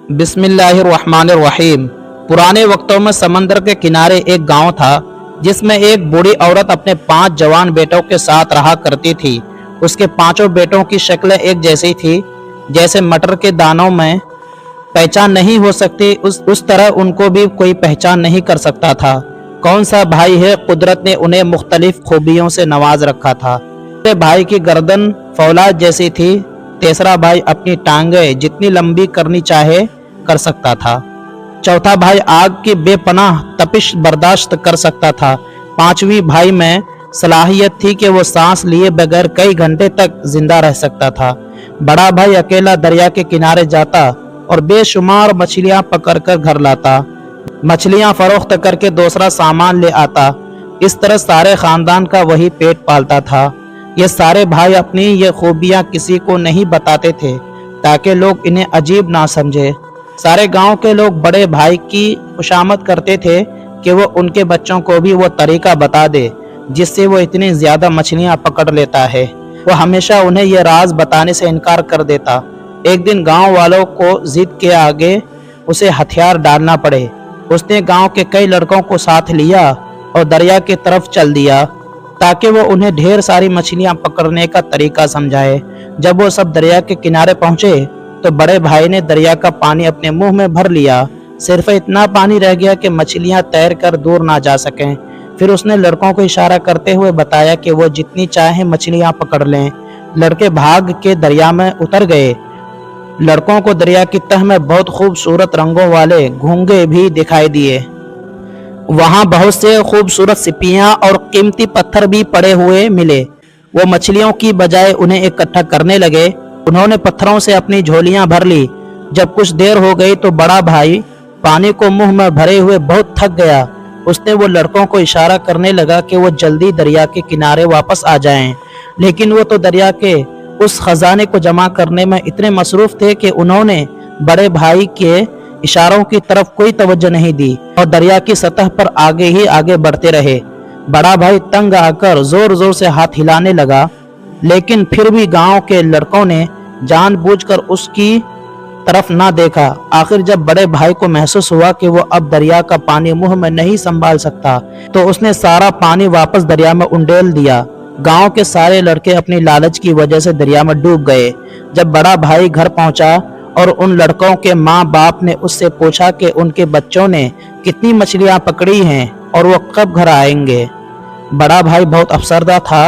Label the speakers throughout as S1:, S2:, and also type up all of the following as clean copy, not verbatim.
S1: बिस्मिल्लाहिर्रहमानिर्रहीम। पुराने वक्तों में समंदर के किनारे एक गांव था जिसमें एक बूढ़ी औरत अपने 5 जवान बेटों के साथ रहा करती थी। उसके पांचों बेटों की शक्लें एक जैसी थी, जैसे मटर के दानों में पहचान नहीं हो सकती उस तरह उनको भी कोई पहचान नहीं कर सकता था। कौन सा भाई है, कुदरत ने उन्हें मुख्तलिफ खूबियों से नवाज रखा था। दूसरे भाई की गर्दन फौलाद जैसी थी। तीसरा भाई अपनी टांगें जितनी लंबी करनी चाहे कर सकता था। चौथा भाई आग की बेपनाह तपिश बर्दाश्त कर सकता था। पांचवी भाई में सलाहियत थी कि वो सांस लिए बगैर कई घंटे तक जिंदा रह सकता था। बड़ा भाई अकेला दरिया के किनारे जाता और बेशुमार मछलियां पकड़कर घर लाता, मछलियां फरोख्त करके दूसरा सामान ले आता। इस तरह सारे खानदान का वही पेट पालता था। ये सारे भाई अपनी ये खूबियां किसी को नहीं बताते थे ताकि लोग इन्हें अजीब ना समझे। सारे गांव के लोग बड़े भाई की खुशामद करते थे कि वो उनके बच्चों को भी वो तरीका बता दे जिससे वो इतनी ज्यादा मछलियां पकड़ लेता है। वो हमेशा उन्हें यह राज बताने से इनकार कर देता। एक दिन गांव वालों को जिद के आगे उसे हथियार डालना पड़े। उसने गांव के कई लड़कों को साथ लिया और दरिया की तरफ चल दिया ताकि वो उन्हें ढेर सारी मछलियां पकड़ने का तरीका समझाए। जब वो सब दरिया के किनारे पहुंचे तो बड़े भाई ने दरिया का पानी अपने मुंह में भर लिया। सिर्फ इतना पानी रह गया कि मछलियां तैर कर दूर ना जा सकें। फिर उसने लड़कों को इशारा करते हुए बताया कि वो जितनी चाहे मछलियां पकड़ लें। लड़के भाग के दरिया में उतर गए। लड़कों को दरिया की तह में बहुत खूबसूरत रंगों वाले घोंगे भी दिखाई दिए। वहां बहुत से खूबसूरत सिपियां और कीमती पत्थर भी पड़े हुए मिले। वो मछलियों की बजाय उन्हें इकट्ठा करने लगे। उन्होंने पत्थरों से अपनी झोलियां भर ली। जब कुछ देर हो गई तो बड़ा भाई पानी को मुंह में भरे हुए बहुत थक गया। उसने वो लड़कों को इशारा करने लगा कि वो जल्दी दरिया के किनारे वापस आ जाएं। लेकिन वो तो दरिया के उस खजाने को जमा करने में इतने मसरूफ थे कि उन्होंने बड़े भाई के इशारों की तरफ कोई तवज्जो नहीं दी और दरिया की सतह पर आगे ही आगे बढ़ते रहे। बड़ा भाई तंग आकर जोर जोर से हाथ हिलाने लगा, लेकिन फिर भी गांव के लड़कों ने जानबूझकर उसकी तरफ ना देखा। आखिर जब बड़े भाई को महसूस हुआ कि वो अब दरिया का पानी मुंह में नहीं संभाल सकता तो उसने सारा पानी वापस दरिया में उंडेल दिया। गांव के सारे लड़के अपनी लालच की वजह से दरिया में डूब गए। जब बड़ा भाई घर पहुंचा और उन लड़कों के माँ बाप ने उससे पूछा कि उनके बच्चों ने कितनी मछलियां पकड़ी हैं और वो कब घर आएंगे। बड़ा भाई बहुत अफसरदा था।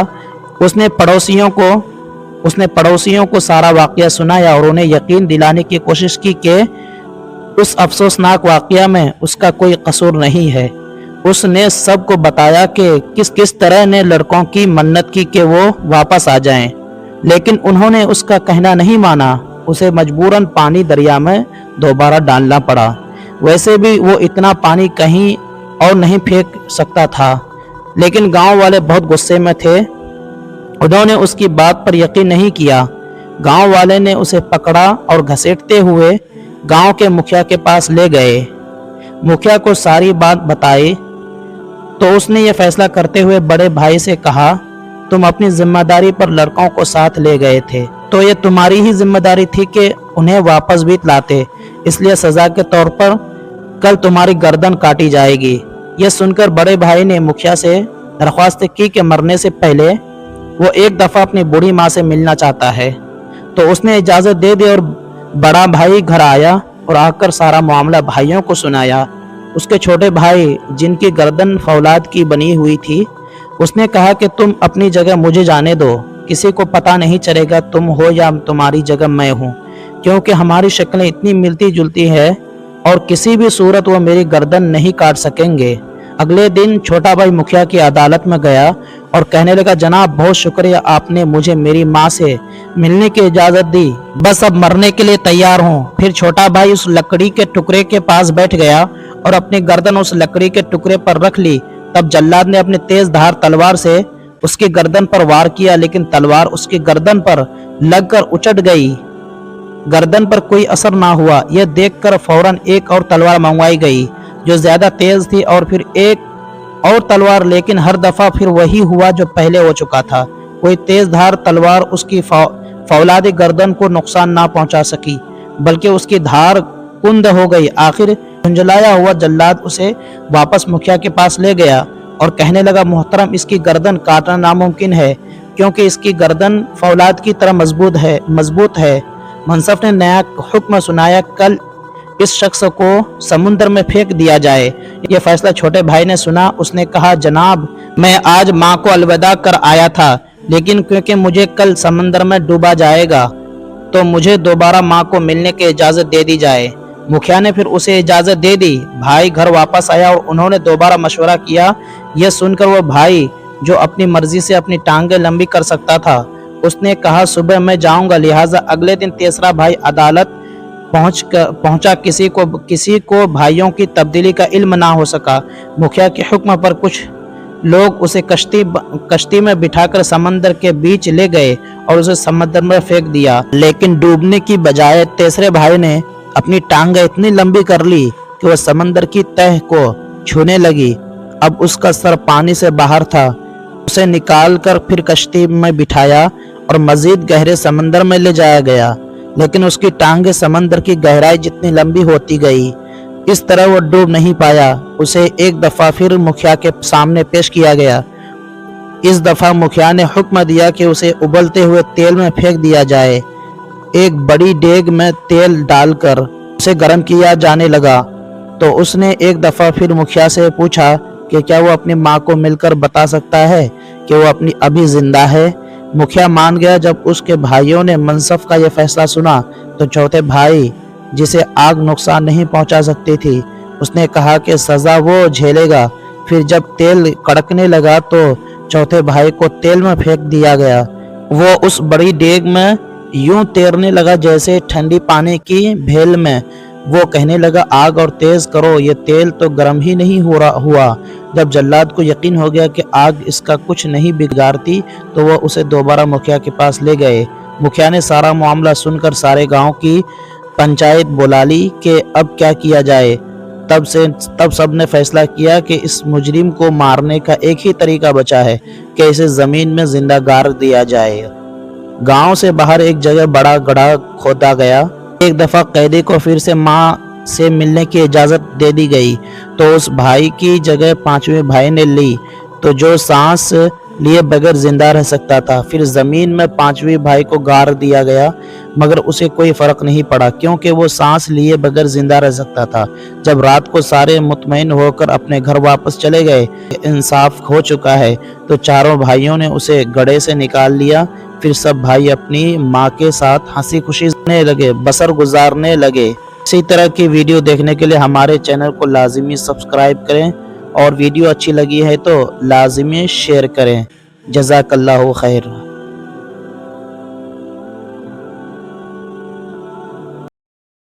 S1: उसने पड़ोसियों को सारा वाकया सुनाया और उन्हें यकीन दिलाने की कोशिश की कि उस अफसोसनाक वाकया में उसका कोई कसूर नहीं है। उसने सबको बताया कि किस किस तरह ने लड़कों की मन्नत की कि वो वापस आ जाएं, लेकिन उन्होंने उसका कहना नहीं माना। उसे मजबूरन पानी दरिया में दोबारा डालना पड़ा। वैसे भी वो इतना पानी कहीं और नहीं फेंक सकता था, लेकिन गांव वाले बहुत गुस्से में थे। उन्होंने उसकी बात पर यकीन नहीं किया। गांव वाले ने उसे पकड़ा और घसीटते हुए गांव के मुखिया के पास ले गए। मुखिया को सारी बात बताई तो उसने ये फैसला करते हुए बड़े भाई से कहा, तुम अपनी जिम्मेदारी पर लड़कों को साथ ले गए थे तो ये तुम्हारी ही जिम्मेदारी थी कि उन्हें वापस भी लाते, इसलिए सजा के तौर पर कल तुम्हारी गर्दन काटी जाएगी। यह सुनकर बड़े भाई ने मुखिया से दरख्वास्त की कि मरने से पहले वो एक दफा अपनी बूढ़ी माँ से मिलना चाहता है। तो उसने इजाजत दे दी और बड़ा भाई घर आया और आकर सारा मामला भाइयों को सुनाया। उसके छोटे भाई, जिनकी गर्दन फौलाद की बनी हुई थी, उसने कहा कि तुम अपनी जगह मुझे जाने दो, किसी को पता नहीं चलेगा तुम हो या तुम्हारी जगह मैं हूँ, क्योंकि हमारी शक्लें इतनी मिलती जुलती है और किसी भी सूरत वो मेरी गर्दन नहीं काट सकेंगे। अगले दिन छोटा भाई मुखिया की अदालत में गया और कहने लगा, जनाब बहुत शुक्रिया, आपने मुझे मेरी माँ से मिलने की इजाज़त दी, बस अब मरने के लिए तैयार हूँ। फिर छोटा भाई उस लकड़ी के टुकड़े के पास बैठ गया और अपनी गर्दन उस लकड़ी के टुकड़े पर रख ली। तब जल्लाद ने अपनी तेज धार तलवार से उसकी गर्दन पर वार किया, लेकिन तलवार उसकी गर्दन पर लगकर उचट गई। गर्दन पर कोई असर ना हुआ। यह देखकर फौरन एक और तलवार मंगवाई गई जो ज्यादा तेज थी और फिर एक और तलवार, लेकिन हर दफा फिर वही हुआ जो पहले हो चुका था। कोई तेज धार तलवार उसकी फौलादी गर्दन को नुकसान ना पहुंचा सकी, बल्कि उसकी धार कुंद हो गई। आखिर झुंझलाया हुआ जल्लाद उसे वापस मुखिया के पास ले गया और कहने लगा, मोहतरम, इसकी गर्दन काटना नामुमकिन है क्योंकि इसकी गर्दन फौलाद की तरह मजबूत है। मनसफ ने नया हुक्म सुनाया, कल इस शख्स को समुद्र में फेंक दिया जाए। यह फैसला छोटे भाई ने सुना। उसने कहा, जनाब, मैं आज माँ को अलविदा कर आया था, लेकिन क्योंकि मुझे कल समंदर में डूबा जाएगा तो मुझे दोबारा माँ को मिलने की इजाज़त दे दी जाए। मुखिया ने फिर उसे इजाज़त दे दी। भाई घर वापस आया और उन्होंने दोबारा मशवरा किया। यह सुनकर वो भाई जो अपनी मर्जी से अपनी टांगें लंबी कर सकता था, उसने कहा, सुबह मैं जाऊंगा। लिहाजा अगले दिन तीसरा भाई अदालत पहुंचा। किसी को भाइयों की तब्दीली का इल्म ना हो सका। मुखिया के हुक्म पर कुछ लोग उसे कश्ती में बिठाकर समंदर के बीच ले गए और उसे समंदर में फेंक दिया, लेकिन डूबने की बजाय तीसरे भाई ने अपनी टांगें इतनी लंबी कर ली कि वह समंदर की तह को छूने लगी। अब उसका सर पानी से बाहर था। उसे निकालकर फिर कश्ती में बिठाया और मजीद गहरे समंदर में ले जाया गया, लेकिन उसकी टांगें समंदर की गहराई जितनी लंबी होती गई, इस तरह वो डूब नहीं पाया। उसे एक दफा फिर मुखिया के सामने पेश किया गया। इस दफा मुखिया ने हुक्म दिया कि उसे उबलते हुए तेल में फेंक दिया जाए। एक बड़ी डेग में तेल डालकर उसे गर्म किया जाने लगा तो उसने एक दफा फिर मुखिया से पूछा कि क्या वो अपनी माँ को मिलकर बता सकता है कि वो अपनी अभी जिंदा है। मुखिया मान गया। जब उसके भाइयों ने मनसफ का यह फैसला सुना तो चौथे भाई, जिसे आग नुकसान नहीं पहुंचा सकती थी, उसने कहा कि सजा वो झेलेगा। फिर जब तेल कड़कने लगा तो चौथे भाई को तेल में फेंक दिया गया। वो उस बड़ी डेग में यूं तैरने लगा जैसे ठंडी पानी की भेल में। वो कहने लगा, आग और तेज करो, ये तेल तो गर्म ही नहीं हुआ। जब जल्लाद को यकीन हो गया कि आग इसका कुछ नहीं बिगाड़ती तो वह उसे दोबारा मुखिया के पास ले गए। मुखिया ने सारा मामला सुनकर सारे गांव की पंचायत बुला ली कि अब क्या किया जाए। तब सब ने फैसला किया कि इस मुजरिम को मारने का एक ही तरीका बचा है कि इसे जमीन में जिंदा गाड़ दिया जाए। गांव से बाहर एक जगह बड़ा गड्ढा खोदा गया। एक दफा कैदी को फिर से माँ से मिलने की इजाजत दे दी गई तो उस भाई की जगह पांचवें भाई ने ली, तो जो सांस लिए बगैर जिंदा रह सकता था। फिर जमीन में पांचवें भाई को गाड़ दिया गया, मगर उसे कोई फर्क नहीं पड़ा क्योंकि वो सांस लिए बगैर जिंदा रह सकता था। जब रात को सारे मुतमईन होकर अपने घर वापस चले गए, इंसाफ हो चुका है, तो चारों भाइयों ने उसे गड्ढे से निकाल लिया। फिर सब भाई अपनी माँ के साथ हंसी खुशी बसर गुजारने लगे। इसी तरह की वीडियो देखने के लिए हमारे चैनल को लाजिमी सब्सक्राइब करें और वीडियो अच्छी लगी है तो लाजिमी शेयर करें। जज़ाकल्लाहु खैर।